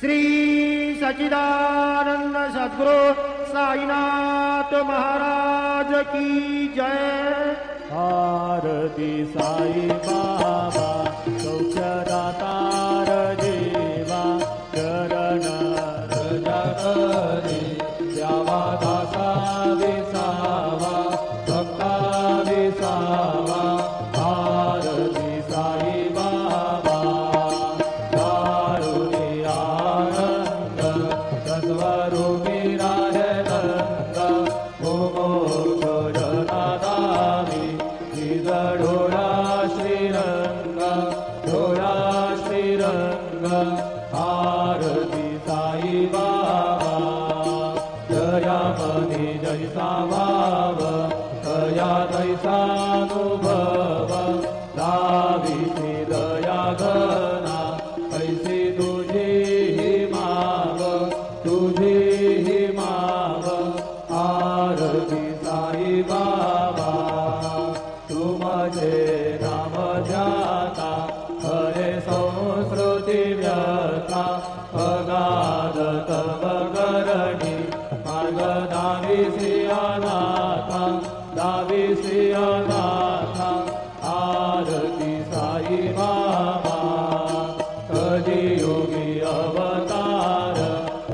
श्री सच्चिदानंद सद्गुरु साईनाथ महाराज की जय। आरती साई बाबा सौख्यदातार देवा चरण रजा करे द्यावा दासा विसावा भक्ता विसावा। आरती साई बाबा दारुणी आनंद सत्वरूपी राजनंद मोक्ष जनादामी डोळा श्रीरंग डोळा श्रीरंग। आरती साई बाबा जया मनी जैसा भाव दया दैसानुभव दाविसी दया घना ऐसी तुझी ही माव तुझी ही माव। आरती साई बाबा तुमचे नाम ध्याता हरे संस्कृती व्यथा अगाध तव करणी मार्ग दाविसी अनाथा दाविसी अनाथा। आरती साई बाबा कलियुगी अवतार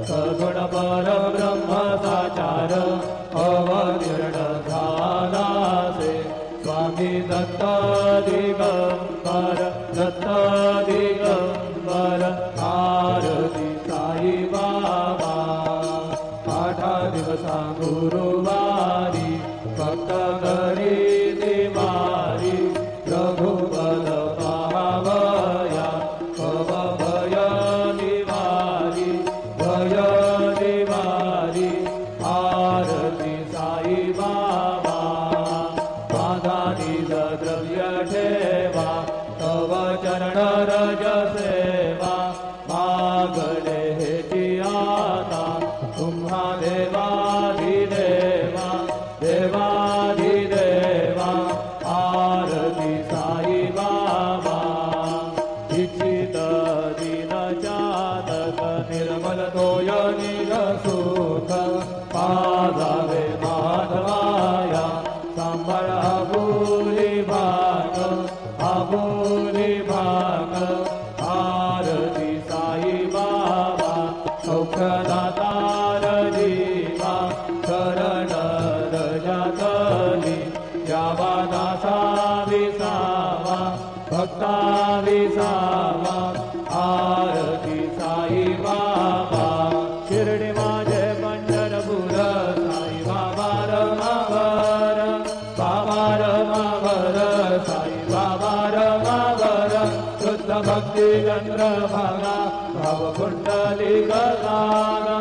सगुण परब्रह्म साचार अवतीर्ण झालासे स्वामी दत्त दिगंबर दत्त दिगंबर। आरती साई बाबा आठा दिवसा गुरुवारी भक्त घरी दिवारी रघुबल पावया भव भय निवारी भय निवारी। आरती साई बाबा माझा निज द्रव्य ठेवा तव चरण रज सेवा मागणे हेची आता तुम्हा देवाधिदेवा देवाधिदेवा। आरती साई बाबा इच्छित दीन चातक निर्मल तोय निरसुख पादावे माधवाया सांभाळ आबुली भाग आबुली भाग। आरती साई बाबा सौख्यदातार जीवा शरण रजा कली द्यावा दासा विसावा भक्ता विसावा। आरती साई बाबा शिर्डी माझे पंढरपूर साई बाबा रमावर बाबा रमावर साई बाबा रमावर। शुद्ध भक्ती चंद्रभागा भाव कुंडली गजागा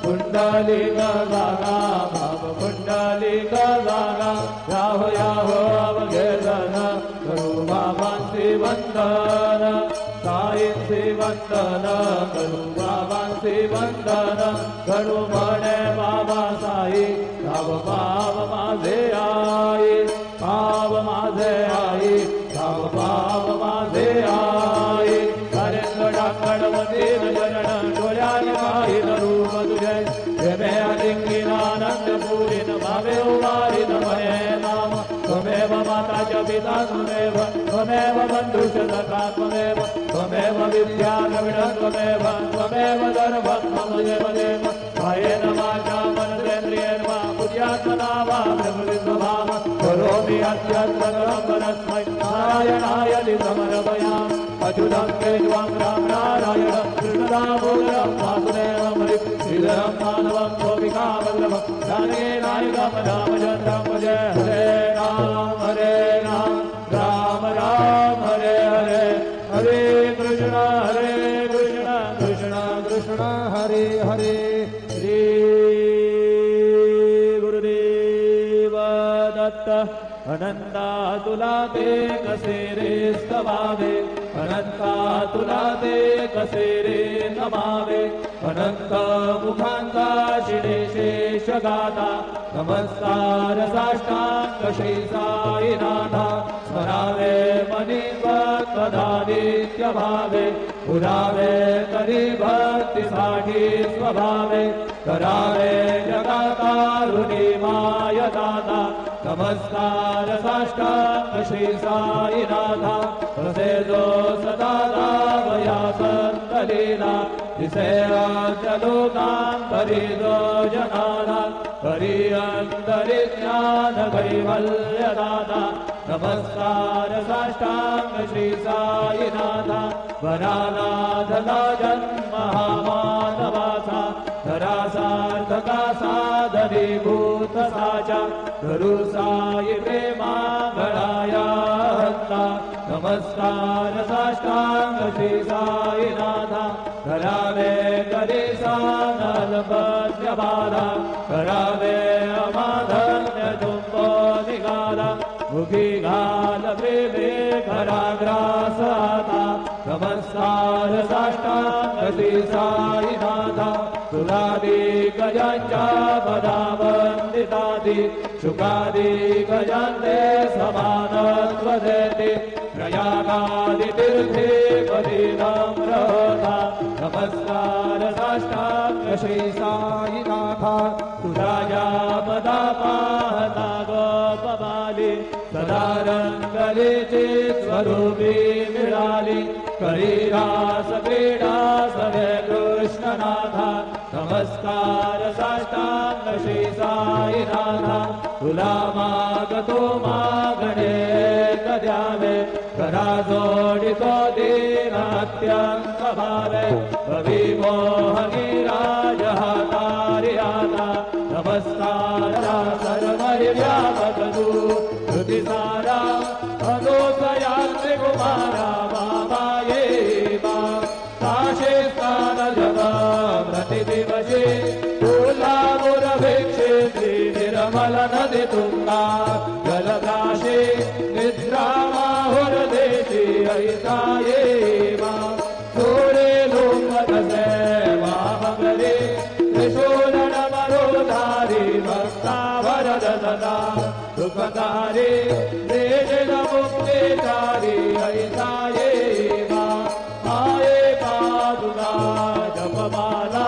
कुंडली गजागा भाव कुंडली गजागा। याहो याहो अवघेदन करू बाबांची वंदन साईंची वंदन करू बाबांची वंदन घडू म्हणे बाबा साई भाव भाव माझे आई भाव माझे आई भाव भाव माझे आई। कडवती नजरण डोळ्याने पाहिन रूप तुझे प्रेमे अलिंगिनानंद पूरीन भावे उभारीन मये नाम। त्वमेव माता च पिता त्वमेव त्वमेव बन्धुश्च सखा त्वमेव त्वमेव विद्या द्रविणं त्वमेव त्वमेव सर्वं मम देव देव। कायेन वाचा मनसेन्द्रियेण वा बुद्ध्यात्मना वा ब्रह्मविद्भाव करोमि अद्यत्र परस्मै नारायणाय समर्पयामि। अच्युतं केशवं राम नारायणं कृष्णदामोदरं वासुदेवं हरि श्रीधरं माधवं गोपिकावल्लभं जानकीनायकं रामचन्द्रं भजे। हरे राम राम राम हरे हरे हरे कृष्ण कृष्ण कृष्ण हरे हरे। श्री गुरुदेव दत्त अनंता तुला ते कसे रे स्तवावे अनंता तुला ते कसे रे नमावे। अनंत मुखांचा शिडे शेष गाता नमस्कार साष्टांग श्री साईनाथ स्मरावे मनी भक्तदादित्य भावे पुरावे करी भक्तीसाठी स्वभावे करावे जगतारुणी माय दाता नमस्कार साष्टांग श्री साईनाथ रसे जो सदा दावया संतलीला जिसे राजलोकांतरी जो जनाला करी अंतरी ज्ञान कैवल्य दाता नमस्कार साष्टांग श्री साईनाथ वरानाथला जन्म हा मानवाचा धरासार्थका साधनीभूत साचा धरू साई प्रेमा गणाया हंता नमस्कार साष्टांग श्री साईनाथ करावे कधी सानलपद्य बाधा करावे अमाधन्य तुंबो निघाला मुखी घाल प्रेमे घराग्रास आता नमस्कार साष्टांग श्री साईनाथ तुलादी गजांच्या पदा वंदितादी शुकादी गजांते समानत्व देते प्रयागादि तीर्थे पदी नम्र होता नमस्कार साष्टांग श्री साईनाथ तुझ्या पदा पाहता गोपबाली सदा रंगलीची स्वरूपी मिळाली करी रास क्रीडा सवे कृष्णनाथा नमस्कार साष्टांग श्री साईनाथ तुला मागतो मागणे द्यावे करा जोडितो दीन अत्यंत भावे भवी मोहनी राज हातारी आता नमस्कार सर्वरि व्यापक तू श्रुती सारा अनुसयात्रे कुमारा बाबा ये बा काशे स्थान जप प्रतिदिवसे तुला मुरभिक्षे श्री निर्मल नदी तुंगा जलदाशे निद्रा माहुर देशी ऐसा ये मा थोडे लोकदसे वामगरे त्रिशूलन मरोधारी भक्ता वरद सदा दुःखदारी देजन मुक्तिचारी ऐसा ये मा आये पादुका जपमाला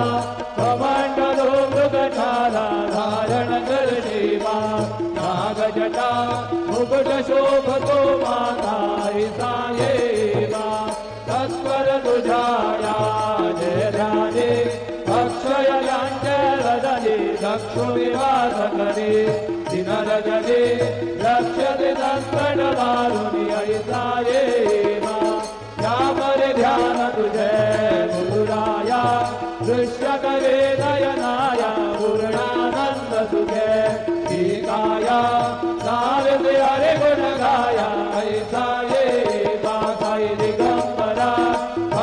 कमंडलो मृगशाला धारण करशी मा नागजटा मुकुट शोभतो माता ऐसा ये मा तत्पर तुझाया जय ध्याने अक्षय यांचरदने दक्षु विवास करे दिनरजने लक्ष्यते संकट मारुनी ऐसा ये मा यावर ध्यान तुझे गुरुराया दृश्य करे नयनाया पूर्णानंद सुखे काया सारदे हरे गुण गाया ऐसा ये मा साई दिगंबरा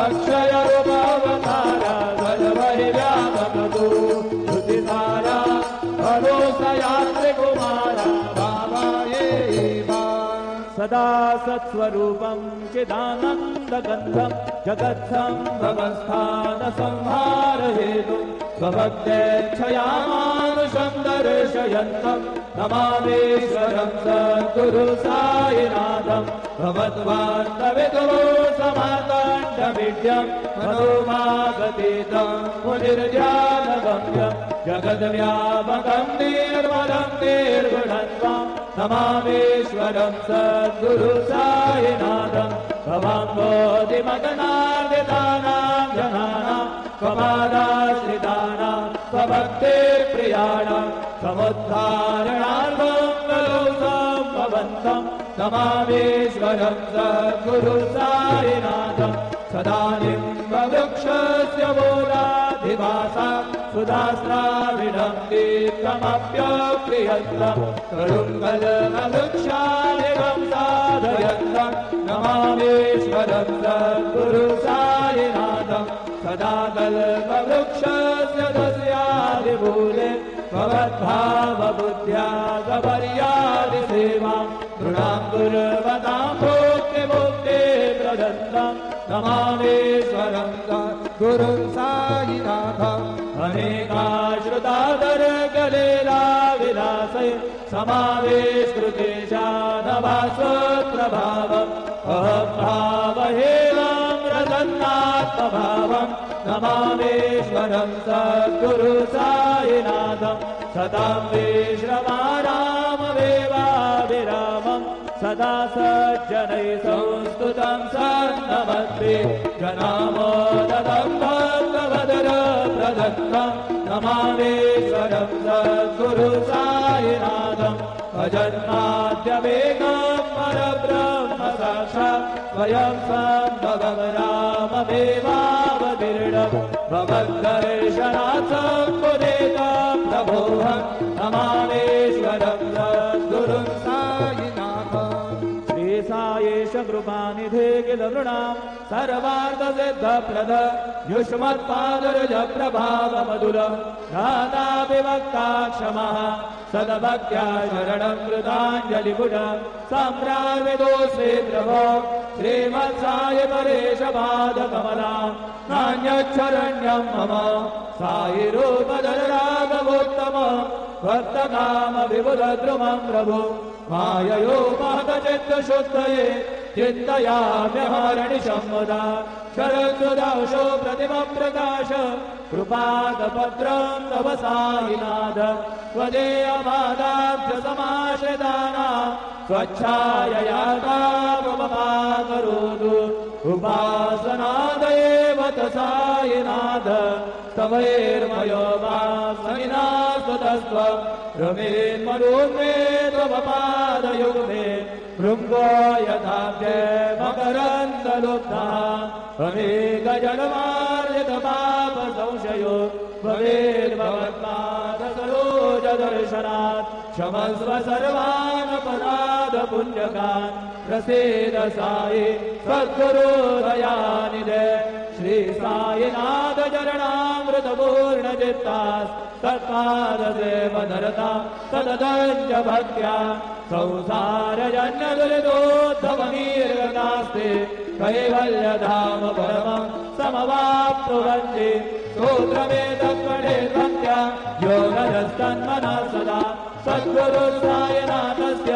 अक्षय रूपावतारा सर्वरि व्यापक तू श्रुति सारा भरोसयात्रे कुमारा बाबा ये बा सदा सत्स्वरूपं चिदानन्दगन्धं जगत्सम्भवस्थान संहार हेतु स्वभक्तेच्छया मानुषं दर्शयन्तं नमामीश्वरं सद्गुरु साईनाथं भवद्वान्तविदुरो समार्ताण्डमीड्यं मनोमागतीतं मुनिर्ध्यानगम्यं जगद्व्यापकं निर्मलं निर्गुणत्वं नमामीश्वरं सद्गुरु साईनाथं भवाम्बोधिमगनादितानां जनानां स्वपादाश्रितानां स्वभक्तिप्रियाणां समुद्धारणार्थं खलु सम्भवन्तं नमामीश्वरं सद्गुरु साईनाथं सदानिम्बवृक्षस्य मूलाधिवासा सुधास्राविणं दीप्तमप्यप्रियन्तं करुङ्गलवृक्षादिकं साधयन्तं नमामीश्वरं सद्गुरु साईनाथं सदा कल्पवृक्षस्य तस्यादिमूले भवद्भावबुद्ध्या गवर्यादिसेवां नृणां कुर्वतां भोक्तिमुक्ते प्रदन्तं नमामीश्वरं गुरुं साईनाथम् अनेकाश्रुतादरकलीला विलास समावेशकृतेशानभास्वप्रभावम् अहंभावहेयं प्रसन्नात्मभावं नमामीश्वरं सद्गुरु साईनाथं सदां विश्रमाणामवेवाभिरामं सदा सज्जनैः संस्तुतं सन्नमस्ते जनामोदतं भक्तवदरप्रदत्तं नमामीश्वरं सद्गुरु साईनाथम् अजन्माद्यवेगं परब्रह्म साक्षात् स्वयं सम्भवं राममेवावतीर्णं भवद्दर्शनात् सम्पुदितं प्रभोऽहं नमामीश्वरं सद्गुरुं साईनाथम् श्री साईश कृपानिधे किल नृणां सर्वार्थसिद्धप्रद युष्मत्पादरज प्रभावमधुर दाता क्षमः सदभक्त्या शरणं कृताञ्जलिपुटं सम्प्राविदोऽस्मि प्रभो श्रीमत्साई परेशपादकमलां नान्यच्छरण्यं मम साई रूपधरराघवोत्तमं भक्तकामविबुधद्रुमं प्रभु माययो महतचित्तशुद्धये चिन्तयाम्यहरणिशं मुदा शरत्सुदाशो प्रतिमप्रकाश कृपादपत्रं तव साईनाथ त्वदेयपादाब्जसमाश्रितानां स्वच्छाययातापमाकरोतु उपासनादयेव साईनाथ स्तवैर्मयो वासनिना सुतस्त्वं रमेन्मनोन्मे तव पादयुग्मे भृङ्गो यथाब्जे मकरन्दलुब्धः अनेकजन्मार्जितपापसंशयो भवेद्भवत्पादसरोजदर्शनात् क्षमस्व सर्वानपराधपुण्यकान् प्रसीद साई सद्गुरुदयानिधे श्री साईनाथ चरणामृतपूर्णचित्तास् तत्पादसेवनरतां सततञ्च भक्त्या संसारजन्यदुरितोद्धवनिर्गतास्ते कैवल्यधाम परमं समवाप्नुवन्ति स्तोत्रमेतत्पठे भक्त्या योगजस्तन्मनः सदा सद्गुरु साईनाथस्य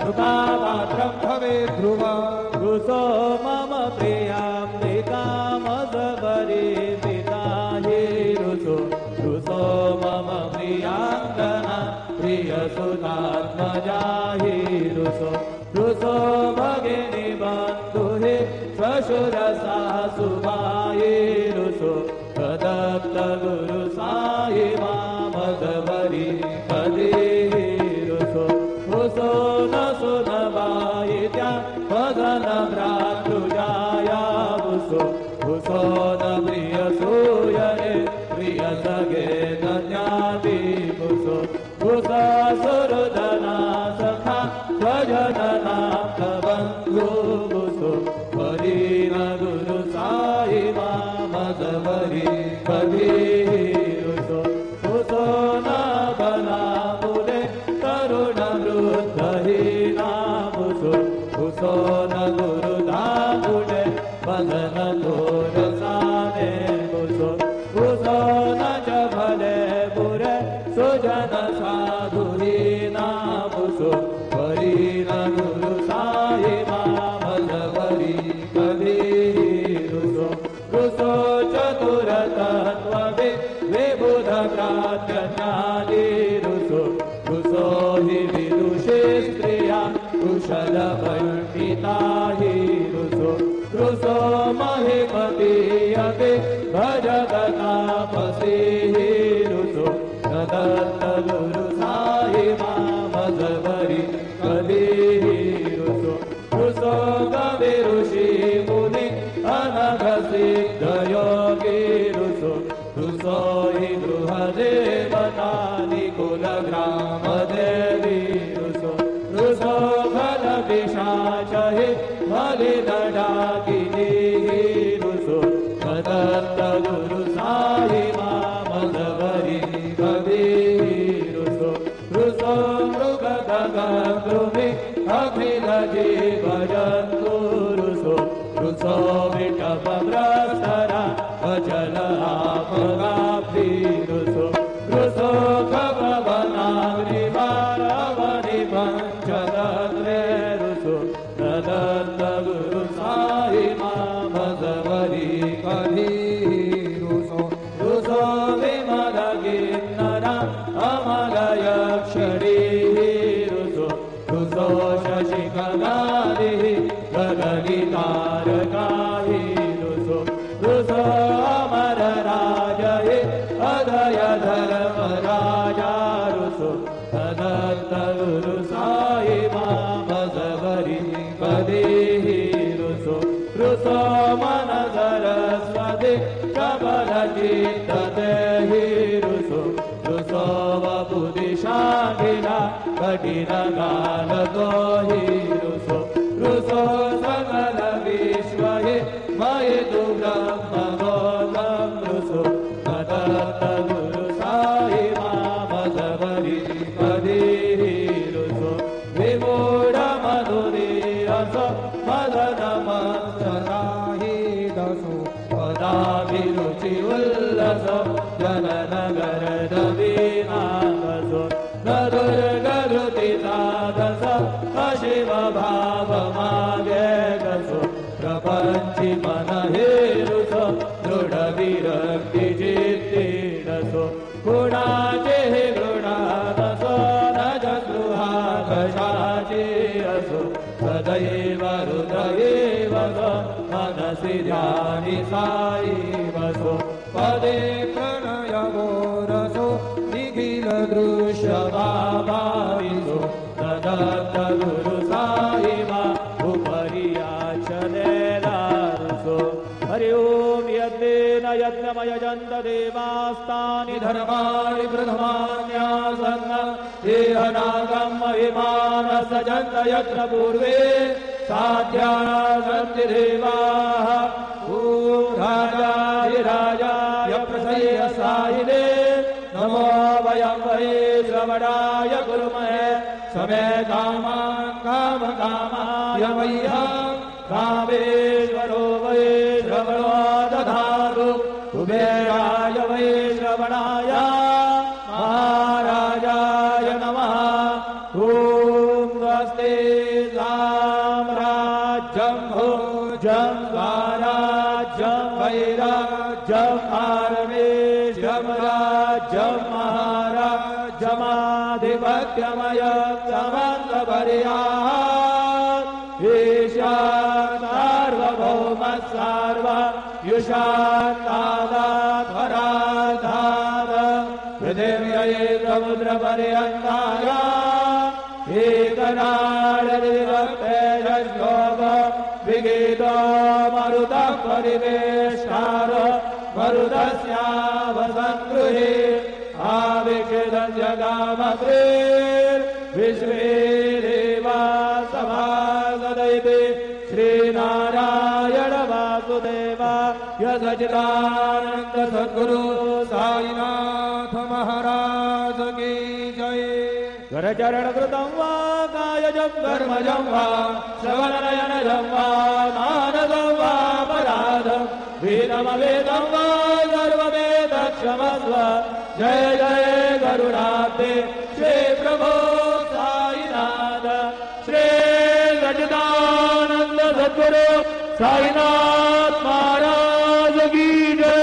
कृपापात्रं भवेत् ध्रुवम् रुसो मम प्रियाम्बिकामसबरी पिता हि रुसो रुसो मम प्रियाङ्गना प्रियसुतात्मजा हि रुसो रुसो भगिनी बन्धुः श्वशुरसासुभायि रुसो प्रदत्त गुरु साई मामसबरी पदी रुसो रुसो न सुनवायित्या वदन भ्रातृजाया रुसो रुसो न प्रियसूयने प्रियसगे नन्यादि रुसो रुसा सुरदना सखा स्वजनना बन्धु रुसो परीन गुरु साई मामसबरी पदी रुसो रुसो न बला मुले तरुण वृद्धहीना रुसो रुसो न गुरुदामुले वदन तोरसाने रुसो रुसो न च भले बुरे सुजन साधुरीना रुसो परीन गुरु साई मामसबरी पदी रुसो रुसो चतुरतत्त्ववि विबुधप्राज्ञानी रुसो रुसो हि विदुषे स्त्रिया कुशलपण्डिता हि रुसो रुसो महिमतीयते भजगतापसी हि रुसो दत्त गुरु साई मामसबरी पदी रुसो रुसो कवि ऋषि मुनि अनघसिद्धयोगी रुसो रुसो हि गृहदेवतानि कुलग्रामदेवी रुसो रुसो फलपिशाच हि बलिदडाकिनी रुसो दत्त गुरु साई मामसबरी पदी रुसो रुसो मृगगगृमि अखिल जीवजन्तु रुसो रुसो विटपभ्रष्टरा अचल आपगा दत्त गुरु साई मामजवरी पदेहि रुसो रुसो मन सरस्वती कमल चित्त देहि रुसो रुसो वपुदिशाखिला कठिन काल दोहि रुसो रुसो सकल विश्व हि मयि तु ब्रह्म गोलम रुसो दत्त गुरु साई मामजवरी पदेहि रुसो विमूढ मधुरी रस मदन मत्सराहि दसो पदाभिरुचि उल्लस जननगर दवीनामसो न दुर्गरुति साधस अशिव भाव माव्यगसो प्रपंचि मन हेरुसो दृढ विरक्ति चित्तिरसो गुणाचे गृणादसो न जगृहाकशाचे असो सदैव हृदयेवसो मनसि ध्यानि साई वसो पदे प्रणयवो रसो निखिल दृश्य भाविसो दत्त गुरु साई मा उपरियाचलेलासो हरि ओम यज्ञेन यज्ञमयजन्त देवास्तानि धर्माणि प्रथमान्यासन्न देहनागं महिमान सजन्त यज्ञ पूर्वे साध्याः सन्ति देवाः ॐ राजाधिराजाय प्रसय्यसायिने नमो वयं वै श्रवणाय कुर्महे समे कामान् कामकामाय मह्यं कामेश्वरो वै श्रवणो दधातु कुबेराय वै श्रवणाय महाराजाय नमः ॐ स्वस्ति साम्राज्यं भोजं स्वराज्यं वैराज्यं आरमेश्यं राज्यं महाराज्यमाधिपत्यमयं समन्तपर्यात् ईशान् सार्वभौमः सार्वयुषान्तादात् पराधात् पृथिव्यै समुद्रपर्यन्ताय एकनाडदिवक्तेजश्लोक विगीतो मरुतः परिवेष्टार मरुतस्यावसङ्गृहे आविक्षितं जगामग्रेर्विश्वे देवा सभासदैते श्रीनारायण वासुदेवा सच्चिदानन्द सद्गुरु साईनाथ महाराज की जय। करचरण कृतं वा कायजं कर्मजं वा श्रवणनयनजं वा मानसं वा पराधं वेदमवेदं वा सर्ववेदक्षमस्व जय जय करुणाब्धे श्री प्रभो साईनाथ श्री सच्चिदानंद सद्गुरु साईनाथ महाराज की जय।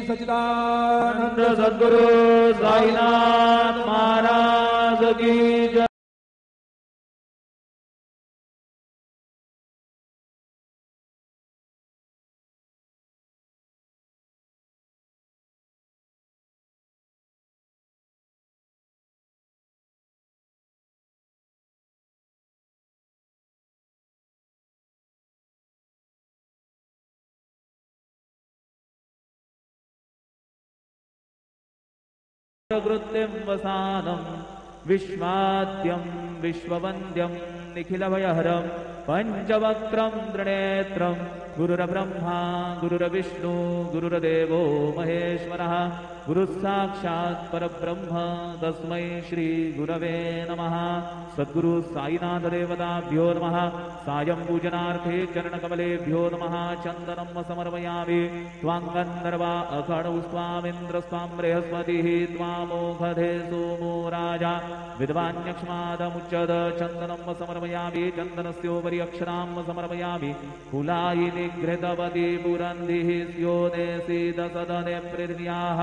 सच्चिदानंद सद्गुरु साईनाथ महाराज की जय। कृत्यं वसानं विश्वाद्यं विश्ववन्द्यं निखिलभयहरं पंचवक्त्रं त्रिनेत्रं गुरुर्ब्रह्मा गुरुर्विष्णु गुरुर्देवो महेश्वरः गुरुसाक्षात् परब्रह्म तस्मै श्री गुरवे नमः। सद्गुरु साईनाथ देवताभ्यो नमः। सायं पूजनार्थे चरणकमलेभ्यो नमः। चन्दनं समर्पयामि त्वाङ्गन्धर्वा अखडौ स्वामिन्द्र स्वां बृहस्पतिः त्वामोघधे सोमो राजा विद्वान्यक्ष्मादमुच्यत चन्दनं समर्पयामि चन्दनस्योपरि अक्षरां समर्पयामि कुलायि निघृतवती पुरन्धिः स्योदेशीदसदने पृथिव्याः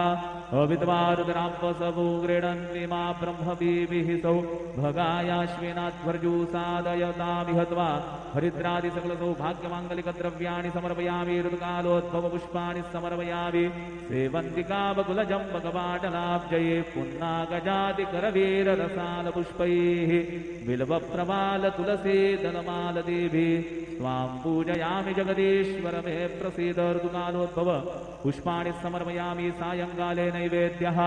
अविद्वारुद्राम्बसवो गृह्णन्विमा ब्रह्मवीभिः सौ भगायाश्विनाध्वर्जु सादयतामिहत्वा हरिद्रादिसकलसौभाग्यमाङ्गलिकद्रव्याणि समर्पयामि ऋतुकालोद्भवपुष्पाणि समर्पयामि सेवन्तिकावकुलजम्बकपाटलाब्जये पुन्नागजातिकरवीररसालपुष्पैः बिल्वप्रवालतुलसीदलमालदेभिः स्वां पूजयामि जगदीश्वर मे प्रसीद ऋतुकालोद्भव पुष्पाणि समर्पयामि सायङ्काले नैवेद्यः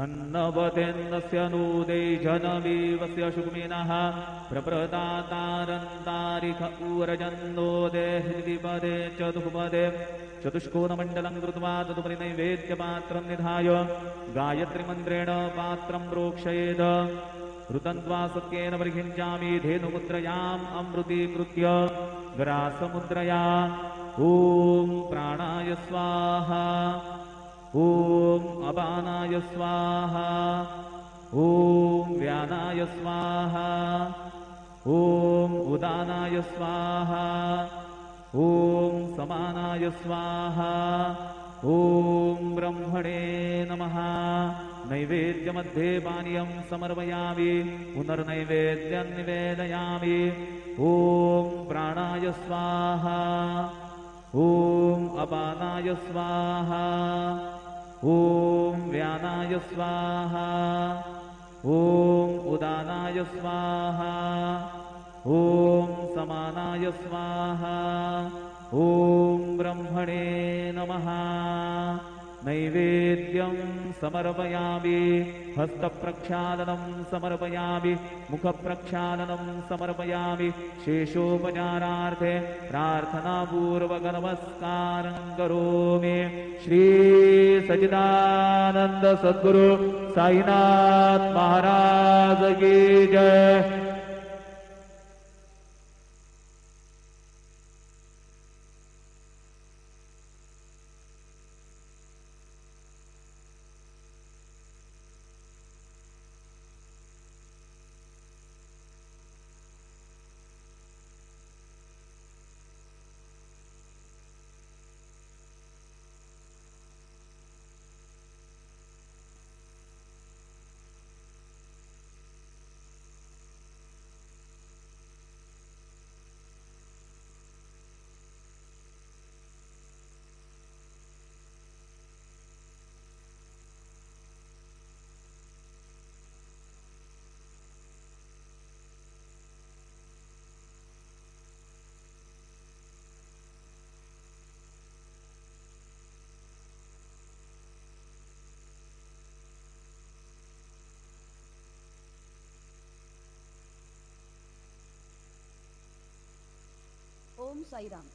अन्नवतेन्दस्य नूदे जनवीवस्य शुक्मिनः प्रप्रदातारन्तारिख ऊरजन्दोदे हृदिपदे चतुःपदे चतुष्कोणमण्डलं कृत्वा तदुपरि नैवेद्यपात्रं निधाय गायत्रीमन्त्रेण पात्रं प्रोक्षयेत् ऋतन्त्वा सत्येन परिहिञ्चामि धेनुमुद्रयाम् अमृतीकृत्य ग्रासमुद्रया ॐ प्राणाय स्वाहा ॐ अपानाय स्वाहा ॐ व्यानाय स्वाहा ॐ उदानाय स्वाहा ॐ समानाय स्वाहा ॐ ब्रह्मणे नमः। नैवेद्यमध्ये पानीयं समर्पयामि पुनर्नैवेद्यं निवेदयामि ॐ प्राणाय स्वाहा ॐ अपानाय स्वाहा ॐ व्यानाय स्वाहा ॐ उदानाय स्वाहा ॐ समानाय स्वाहा ॐ ब्रह्मणे नमः। नैवेद्यं समर्पयामि हस्तप्रक्षालनं समर्पयामि मुखप्रक्षालनं समर्पयामि शेषोपचारार्थे प्रार्थनापूर्वक नमस्कारं करोमि। श्री सच्चिदानंद सद्गुरु साईनाथ महाराज की जय। ओम साईराम।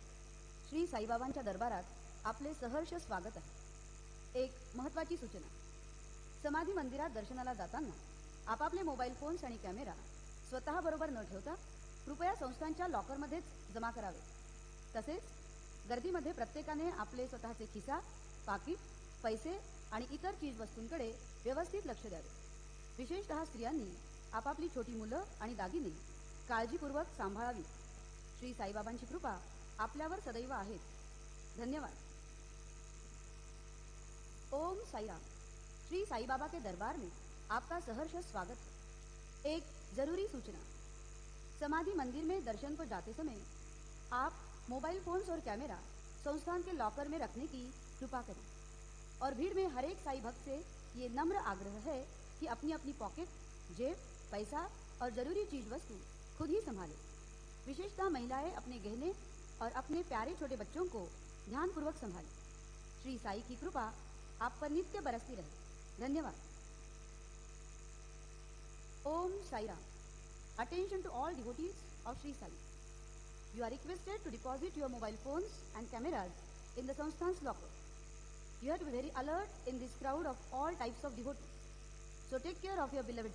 श्री साईबाबांच्या दरबारात आपले सहर्ष स्वागत आहे। एक महत्त्वाची सूचना, समाधी मंदिरात दर्शनाला जाताना आपापले मोबाईल फोन्स आणि कॅमेरा स्वतः बरोबर न ठेवता कृपया संस्थांच्या लॉकरमध्येच जमा करावे। तसेच गर्दीमध्ये प्रत्येकाने आपले स्वतःचे खिसा, पाकिट, पैसे आणि इतर चीज वस्तूंकडे व्यवस्थित लक्ष द्यावे। विशेषतः स्त्रियांनी आपापली छोटी मुलं आणि दागिने काळजीपूर्वक सांभाळावी। श्री साईबाबांची कृपा आपल्यावर सदैव आहे। धन्यवाद। ओम साईराम। श्री साईबाबा के दरबार में आपका सहर्ष स्वागत है। एक जरूरी सूचना, समाधि मंदिर में दर्शन को जाते समय आप मोबाइल फोन्स और कैमरा संस्थान के लॉकर में रखने की कृपा करें और भीड़ में हर एक साई भक्त से ये नम्र आग्रह है कि अपनी अपनी पॉकेट, जेब, पैसा और जरूरी चीज वस्तु खुद ही संभालें। विशेषतः महिलाएं अपने गहने और अपने प्यारे छोटे बच्चों को ध्यानपूर्वक संभालें। श्री साई की कृपा आप पर नित्य बरसती रहे। धन्यवाद। Om Sai Ram. Attention to all devotees of Sri Sai. You are requested to deposit your mobile phones and cameras in the Sansthan's locker. You have to be very alert in this crowd of all types of devotees. So take care of your beloved